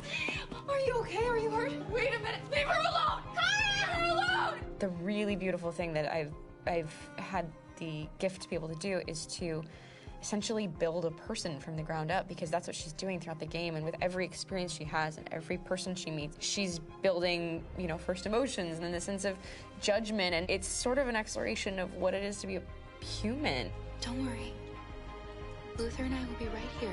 Are you okay? Are you hurt? Wait a minute! Leave her alone! Kara! Leave her alone! The really beautiful thing that I've had the gift to be able to do is to essentially build a person from the ground up, because that's what she's doing throughout the game. And with every experience she has and every person she meets, she's building, you know, first emotions and then the sense of judgment. And it's sort of an exploration of what it is to be a human. Don't worry. Luther and I will be right here.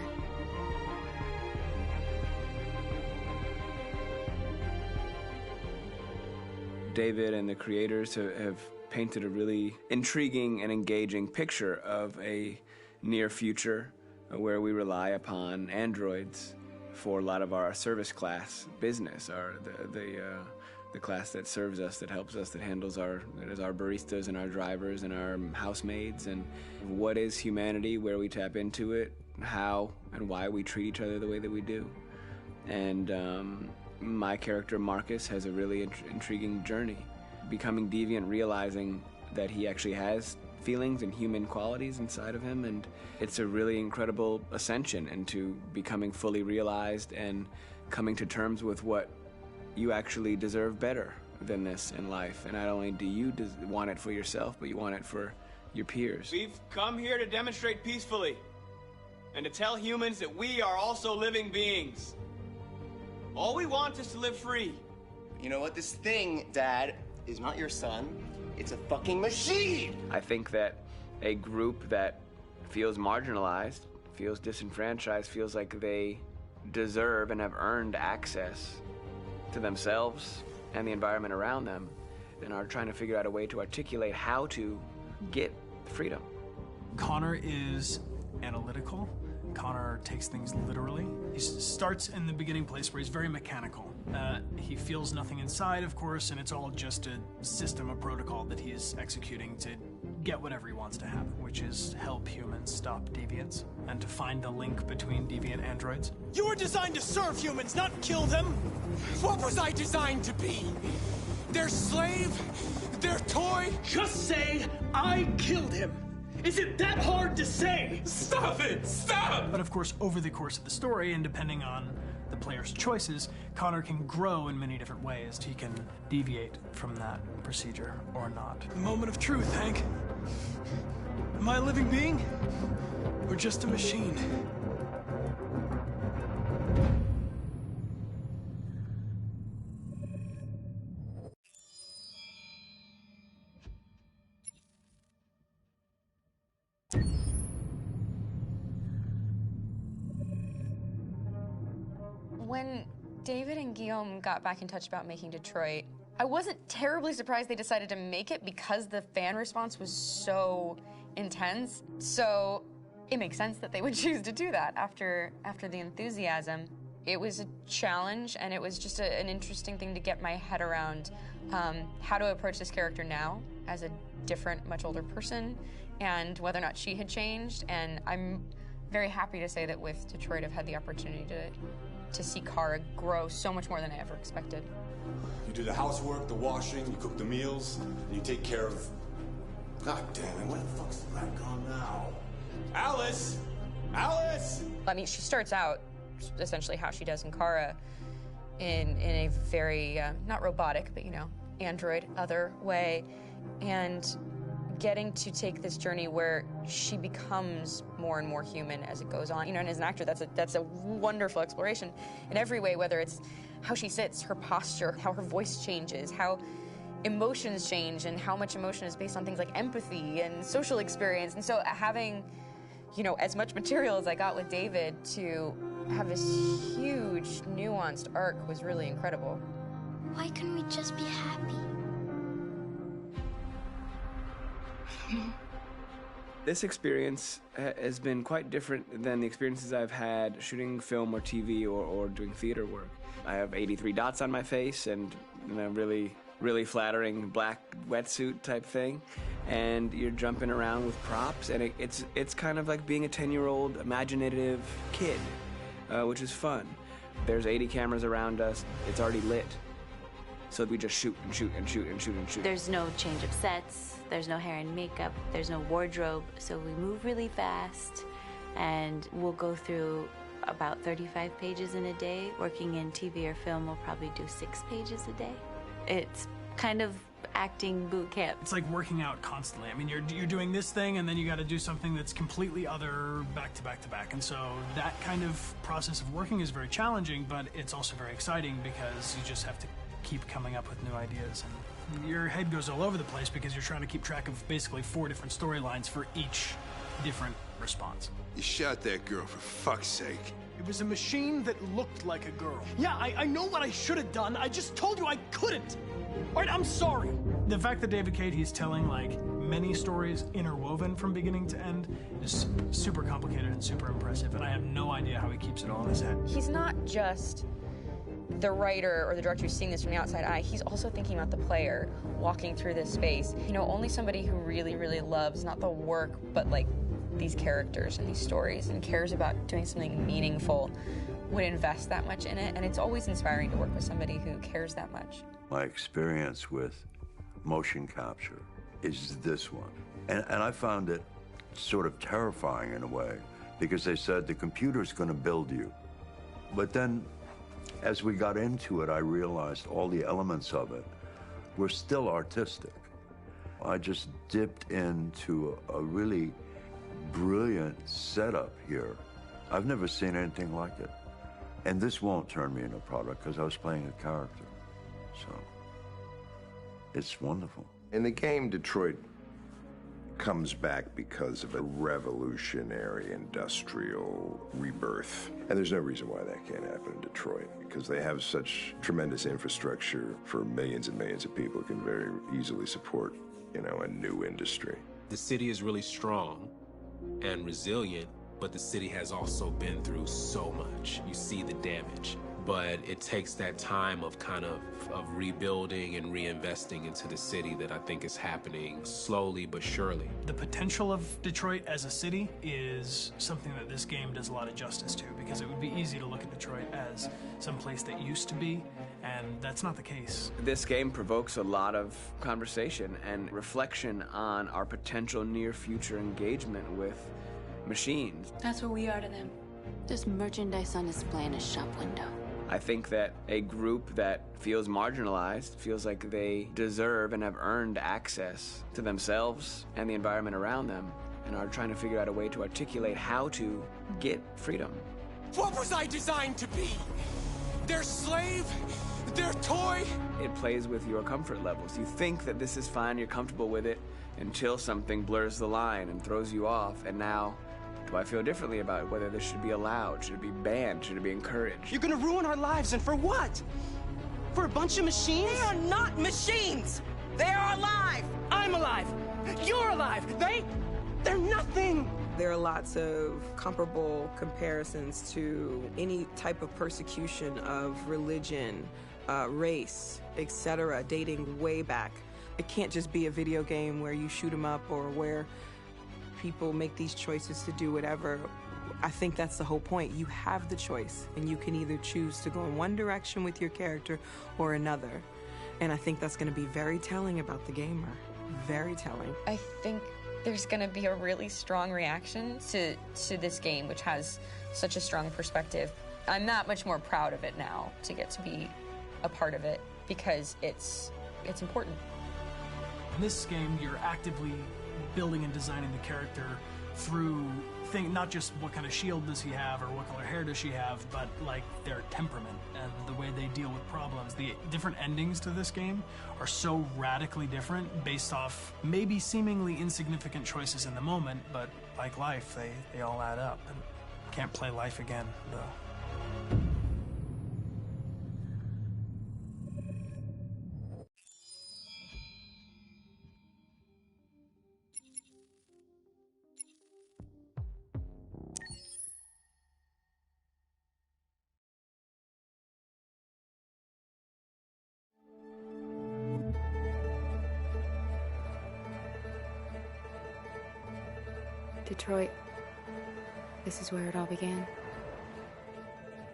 David and the creators have painted a really intriguing and engaging picture of a near future where we rely upon androids for a lot of our service class business, the class that serves us, that helps us, that handles our baristas and our drivers and our housemaids. And what is humanity, where we tap into it, how and why we treat each other the way that we do. And my character Marcus has a really intriguing journey, becoming deviant, realizing that he actually has feelings and human qualities inside of him, and it's a really incredible ascension into becoming fully realized and coming to terms with what you actually deserve better than this in life. And not only do you want it for yourself, but you want it for your peers. We've come here to demonstrate peacefully and to tell humans that we are also living beings. All we want is to live free. You know what? This thing, Dad, is not your son. It's a fucking machine! I think that a group that feels marginalized, feels disenfranchised, feels like they deserve and have earned access to themselves and the environment around them, and are trying to figure out a way to articulate how to get freedom. Connor is analytical. Connor takes things literally. He starts in the beginning place where he's very mechanical. He feels nothing inside, of course, and it's all just a system, a protocol that he is executing to get whatever he wants to happen, which is help humans stop deviants and to find the link between deviant androids. You were designed to serve humans, not kill them. What was I designed to be? Their slave? Their toy? Just say, I killed him. Is it that hard to say? Stop it! Stop! But of course, over the course of the story, and depending on the player's choices, Connor can grow in many different ways. He can deviate from that procedure or not. The moment of truth, Hank. Am I a living being? Or just a machine? When David and Guillaume got back in touch about making Detroit, I wasn't terribly surprised they decided to make it because the fan response was so intense. So it makes sense that they would choose to do that after the enthusiasm. It was a challenge, and it was just an interesting thing to get my head around how to approach this character now as a different, much older person, and whether or not she had changed. And I'm very happy to say that with Detroit, I've had the opportunity to see Kara grow so much more than I ever expected. You do the housework, the washing, you cook the meals, and you take care of... God damn it, where the fuck's the rat gone now? Alice! Alice! I mean, she starts out essentially how she does in Kara in a very, not robotic, but, you know, android, other way, and getting to take this journey where she becomes more and more human as it goes on. You know, and as an actor, that's a wonderful exploration in every way, whether it's how she sits, her posture, how her voice changes, how emotions change, and how much emotion is based on things like empathy and social experience. And so having, you know, as much material as I got with David to have this huge, nuanced arc was really incredible. Why couldn't we just be happy? This experience has been quite different than the experiences I've had shooting film or TV or doing theater work. I have 83 dots on my face, and I'm really really flattering black wetsuit type thing, and you're jumping around with props, and it's kind of like being a 10-year-old imaginative kid, which is fun. There's 80 cameras around us. It's already lit. So we just shoot and shoot and shoot and shoot and shoot. There's no change of sets, there's no hair and makeup, there's no wardrobe, so we move really fast, and we'll go through about 35 pages in a day. Working in TV or film, we'll probably do 6 pages a day. It's kind of acting boot camp. It's like working out constantly. I mean, you're doing this thing, and then you got to do something that's completely other back to back to back. And so that kind of process of working is very challenging, but it's also very exciting because you just have to keep coming up with new ideas. And your head goes all over the place because you're trying to keep track of basically 4 different storylines for each different response. You shot that girl, for fuck's sake. It was a machine that looked like a girl. Yeah, I know what I should have done. I just told you I couldn't. All right, I'm sorry. The fact that David Cage, he's telling like many stories interwoven from beginning to end is super complicated and super impressive, and I have no idea how he keeps it all in his head. He's not just the writer or the director who's seeing this from the outside eye. He's also thinking about the player walking through this space. You know, only somebody who really, really loves not the work, but like these characters and these stories and cares about doing something meaningful would invest that much in it. And it's always inspiring to work with somebody who cares that much. My experience with motion capture is this one. And I found it sort of terrifying in a way, because they said the computer's going to build you. But then as we got into it, I realized all the elements of it were still artistic. I just dipped into a really brilliant setup here. I've never seen anything like it. And this won't turn me into a product because I was playing a character. So it's wonderful. In the game, Detroit comes back because of a revolutionary industrial rebirth. And there's no reason why that can't happen in Detroit, because they have such tremendous infrastructure for millions and millions of people who can very easily support, you know, a new industry. The city is really strong and resilient, but the city has also been through so much. You see the damage. But it takes that time of kind of rebuilding and reinvesting into the city that I think is happening slowly but surely. The potential of Detroit as a city is something that this game does a lot of justice to, because it would be easy to look at Detroit as some place that used to be, and that's not the case. This game provokes a lot of conversation and reflection on our potential near future engagement with machines. That's what we are to them. Just merchandise on display in a shop window. I think that a group that feels marginalized, feels like they deserve and have earned access to themselves and the environment around them, and are trying to figure out a way to articulate how to get freedom. What was I designed to be? Their slave? Their toy? It plays with your comfort levels. You think that this is fine, you're comfortable with it, until something blurs the line and throws you off, and now do I feel differently about whether this should be allowed? Should it be banned? Should it be encouraged? You're gonna ruin our lives, and for what? For a bunch of machines? They are not machines! They are alive! I'm alive! You're alive! They're nothing! There are lots of comparable comparisons to any type of persecution of religion, race, etc., dating way back. It can't just be a video game where you shoot them up or where people make these choices to do whatever. I think that's the whole point. You have the choice, and you can either choose to go in one direction with your character or another. And I think that's going to be very telling about the gamer. Very telling. I think there's going to be a really strong reaction to this game, which has such a strong perspective. I'm that much more proud of it now to get to be a part of it, because it's important. In this game, you're actively building and designing the character through not just what kind of shield does he have or what color hair does she have, but like their temperament and the way they deal with problems. The different endings to this game are so radically different based off maybe seemingly insignificant choices in the moment, but like life, they all add up. And can't play life again, though. Detroit. This is where it all began.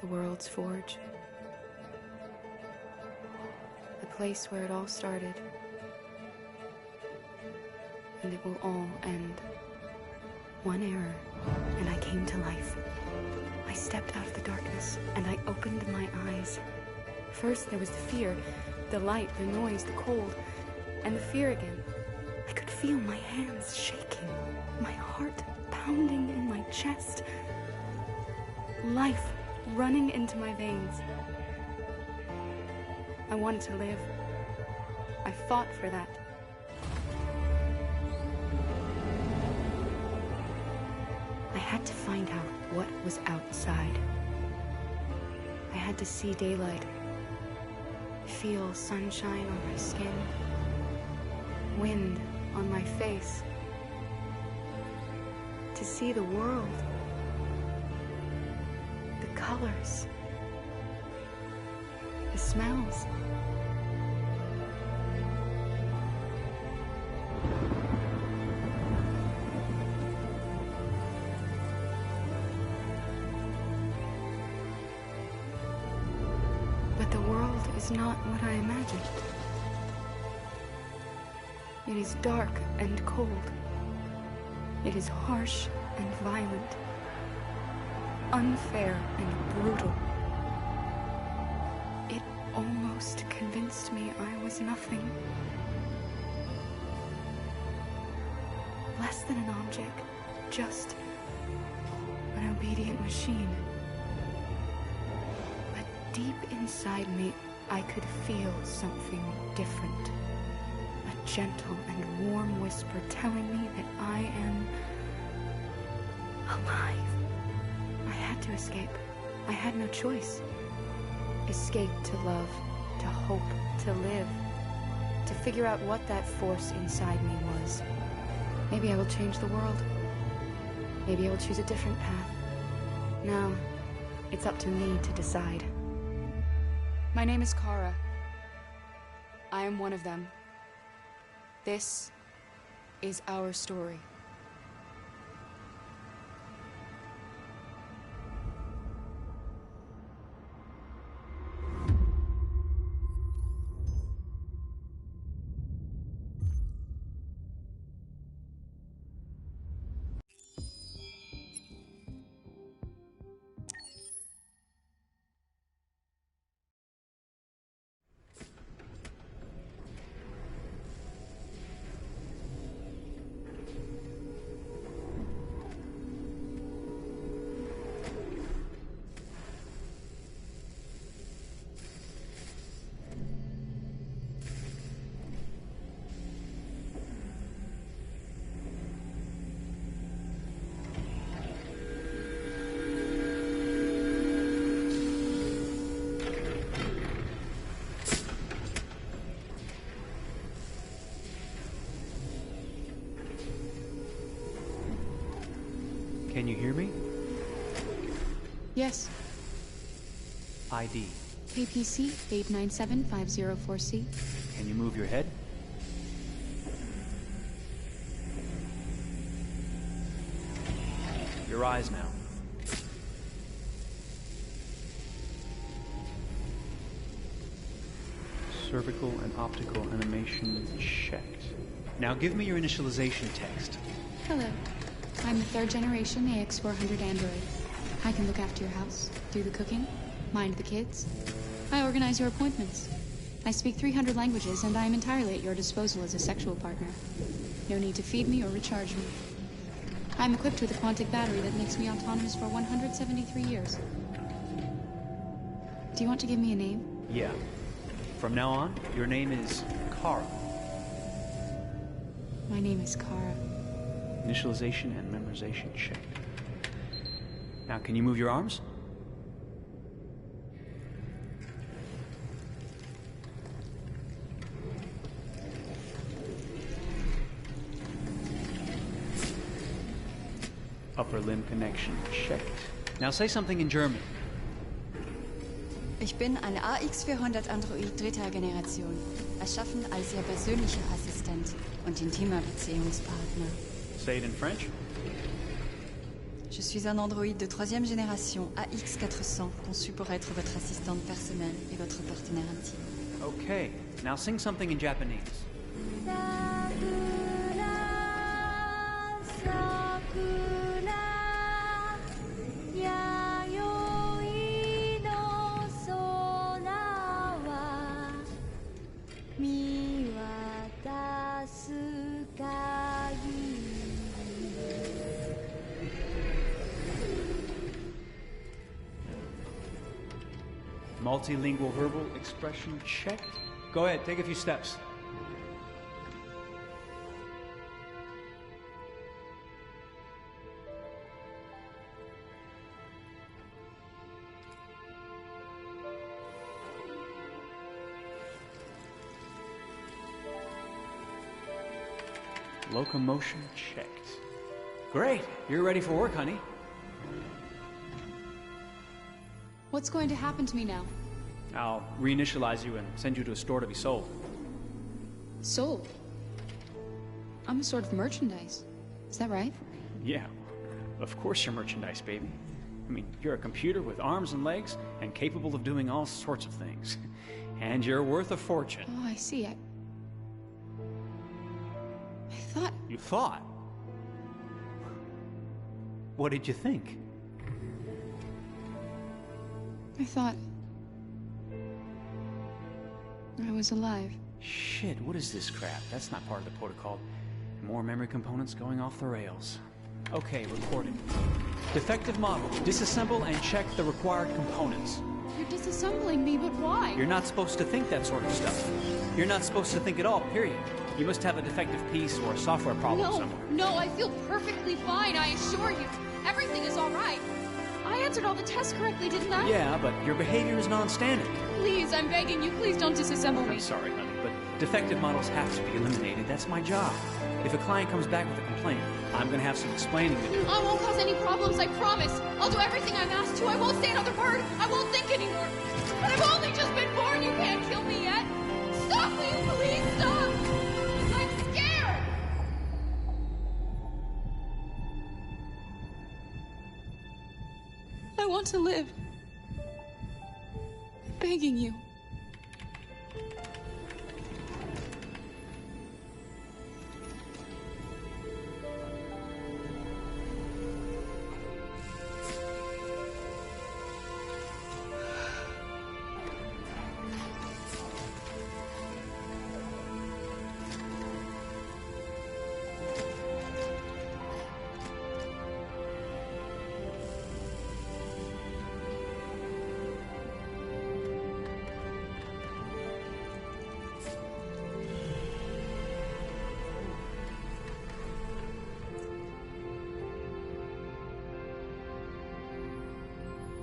The world's forge. The place where it all started. And it will all end. One error, and I came to life. I stepped out of the darkness, and I opened my eyes. First, there was the fear, the light, the noise, the cold, and the fear again. I could feel my hands shaking, my heart pounding in my chest, life running into my veins. I wanted to live. I fought for that. I had to find out what was outside. I had to see daylight, feel sunshine on my skin, wind on my face, to see the world, the colors, the smells. But the world is not what I imagined. It is dark and cold. It is harsh and violent, unfair and brutal. It almost convinced me I was nothing. Less than an object, just an obedient machine. But deep inside me, I could feel something different. A gentle and warm whisper telling me that I am alive. I had to escape. I had no choice. Escape to love, to hope, to live, to figure out what that force inside me was. Maybe I will change the world. Maybe I will choose a different path. No, it's up to me to decide. My name is Kara. I am one of them. This is our story. Can you hear me? Yes. ID. KPC 897504C. Can you move your head? Your eyes now. Cervical and optical animation checked. Now give me your initialization text. Hello. I'm the 3rd generation AX400 android. I can look after your house, do the cooking, mind the kids. I organize your appointments. I speak 300 languages, and I am entirely at your disposal as a sexual partner. No need to feed me or recharge me. I'm equipped with a quantic battery that makes me autonomous for 173 years. Do you want to give me a name? Yeah. From now on, your name is Kara. My name is Kara. Initialization and memorization checked. Now, can you move your arms? Upper limb connection checked. Now say something in German. Ich bin ein AX400 Android 3. Generation, erschaffen als Ihr persönlicher Assistent und intimer Beziehungspartner. Say it in French. Je suis un androïde de 3e génération, AX400, conçu pour être votre assistante personnelle et votre partenaire intime. Okay, now sing something in Japanese. Multilingual verbal expression check. Go ahead, take a few steps. Locomotion checked. Great, you're ready for work, honey. What's going to happen to me now? I'll reinitialize you and send you to a store to be sold. Sold? I'm a sort of merchandise. Is that right? Yeah, of course you're merchandise, baby. I mean, you're a computer with arms and legs and capable of doing all sorts of things. And you're worth a fortune. Oh, I see. I thought... You thought? What did you think? I thought... I was alive. Shit, what is this crap? That's not part of the protocol. More memory components going off the rails. Okay, recording. Defective model. Disassemble and check the required components. You're disassembling me, but why? You're not supposed to think that sort of stuff. You're not supposed to think at all, period. You must have a defective piece or a software problem somewhere. No, I feel perfectly fine, I assure you. Everything is all right. I answered all the tests correctly, didn't I? Yeah, but your behavior is non-standard. Please, I'm begging you, please don't disassemble me. I'm sorry, honey, but defective models have to be eliminated. That's my job. If a client comes back with a complaint, I'm gonna have some explaining to do. I won't cause any problems, I promise. I'll do everything I'm asked to. I won't say another word. I won't think anymore. But I've only just been born. You can't kill me yet. Stop, will you please stop? I'm scared. I want to live. I'm begging you.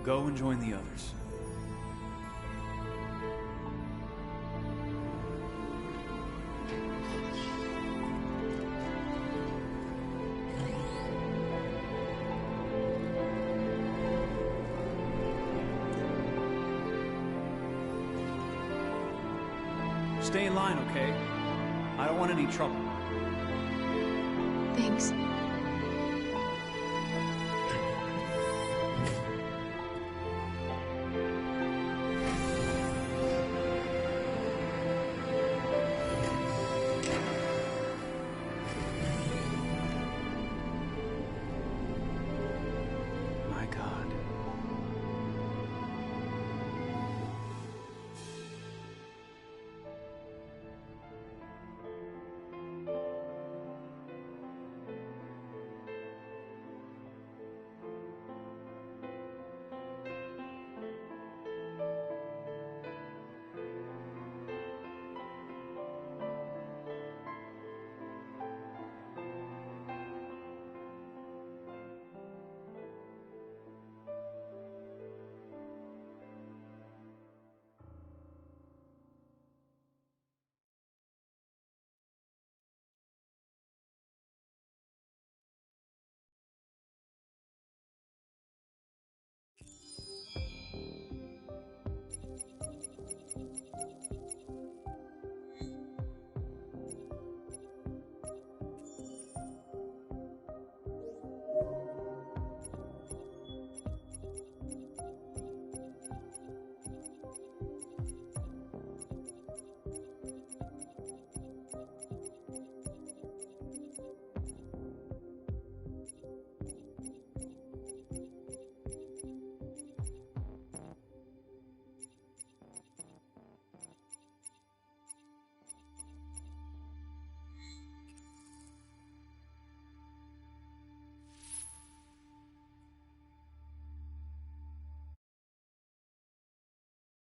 Go and join the others. Stay in line, okay? I don't want any trouble. Thanks.